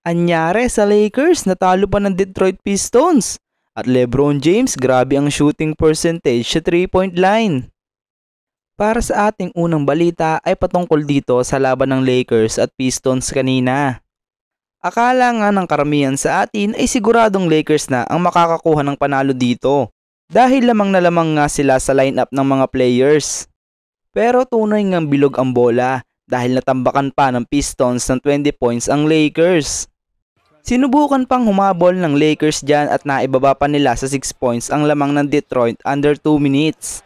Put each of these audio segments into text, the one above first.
Anyare sa Lakers, natalo pa ng Detroit Pistons. At LeBron James, grabe ang shooting percentage sa 3-point line. Para sa ating unang balita ay patungkol dito sa laban ng Lakers at Pistons kanina. Akala nga ng karamihan sa atin ay siguradong Lakers na ang makakakuha ng panalo dito dahil lamang na lamang nga sila sa lineup ng mga players. Pero tunay ngang bilog ang bola dahil natambakan pa ng Pistons ng 20 points ang Lakers. Sinubukan pang humabol ng Lakers dyan at naibaba pa nila sa 6 points ang lamang ng Detroit under 2 minutes.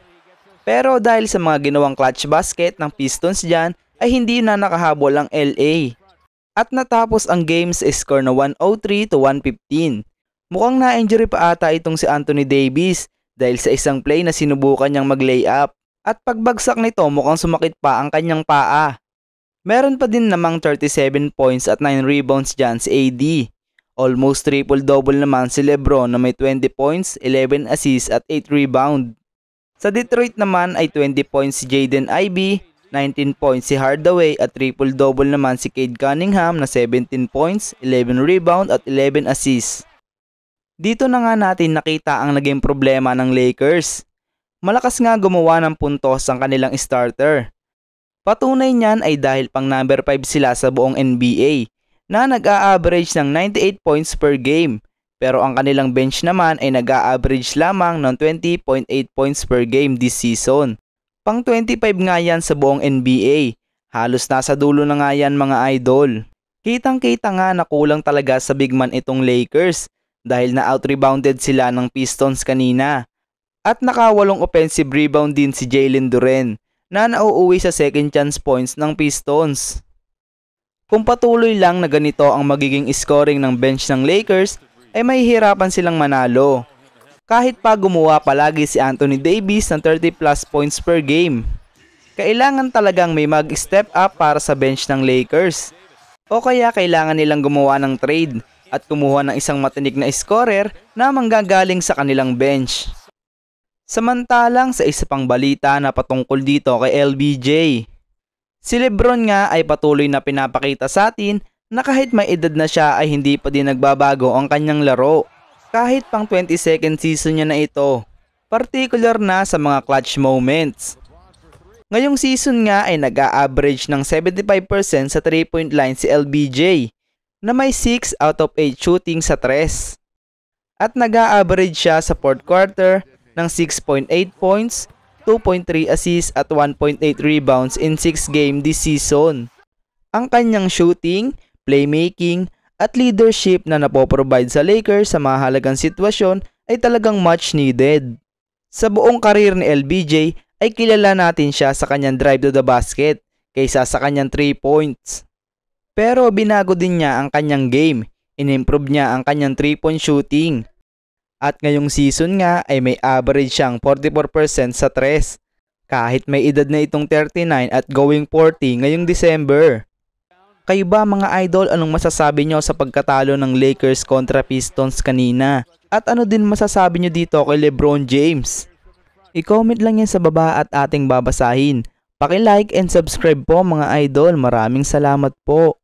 Pero dahil sa mga ginawang clutch basket ng Pistons dyan ay hindi na nakahabol ang LA. At natapos ang game sa score na 103-115. Mukhang na-injury pa ata itong si Anthony Davis dahil sa isang play na sinubukan niyang mag-layup. At pagbagsak nito mukhang sumakit pa ang kanyang paa. Meron pa din namang 37 points at 9 rebounds dyan si AD. Almost triple-double naman si LeBron na may 20 points, 11 assists at 8 rebound. Sa Detroit naman ay 20 points si Jaden Ivey, 19 points si Hardaway at triple-double naman si Cade Cunningham na 17 points, 11 rebound at 11 assists. Dito na nga natin nakita ang naging problema ng Lakers. Malakas nga gumawa ng puntos ang kanilang starter. Patunay niyan ay dahil pang number 5 sila sa buong NBA na nag-a-average ng 98 points per game. Pero ang kanilang bench naman ay nag-a-average lamang ng 20.8 points per game this season. Pang 25 nga yan sa buong NBA. Halos nasa dulo na nga yan mga idol. Kitang-kita nga na kulang talaga sa big man itong Lakers dahil na out-rebounded sila ng Pistons kanina. At nakawalong offensive rebound din si Jalen Duren na nauuwi sa second chance points ng Pistons. Kung patuloy lang na ganito ang magiging scoring ng bench ng Lakers ay mahihirapan silang manalo. Kahit pa gumawa palagi si Anthony Davis ng 30 plus points per game. Kailangan talagang may mag-step up para sa bench ng Lakers. O kaya kailangan nilang gumawa ng trade at kumuha ng isang matinik na scorer na manggagaling sa kanilang bench. Samantalang sa isa pang balita na patungkol dito kay LBJ. Si LeBron nga ay patuloy na pinapakita sa atin na kahit may edad na siya ay hindi pa din nagbabago ang kanyang laro. Kahit pang 22nd season niya na ito, particular na sa mga clutch moments. Ngayong season nga ay nag-a-average ng 75% sa 3-point line si LBJ na may 6 out of 8 shooting sa 3. At nag-a-average siya sa 4th quarter ng 6.8 points, 2.3 assists at 1.8 rebounds in 6 games this season. Ang kanyang shooting, playmaking at leadership na napoprovide sa Lakers sa mahalagang sitwasyon ay talagang much needed. Sa buong karir ni LBJ ay kilala natin siya sa kanyang drive to the basket kaysa sa kanyang 3 points. Pero binago din niya ang kanyang game, in-improve niya ang kanyang 3-point shooting. At ngayong season nga ay may average siyang 44% sa 3 kahit may edad na itong 39 at going 40 ngayong December. Kayo ba mga idol, anong masasabi nyo sa pagkatalo ng Lakers kontra Pistons kanina? At ano din masasabi nyo dito kay LeBron James? I-comment lang yan sa baba at ating babasahin. Paki-like and subscribe po mga idol. Maraming salamat po.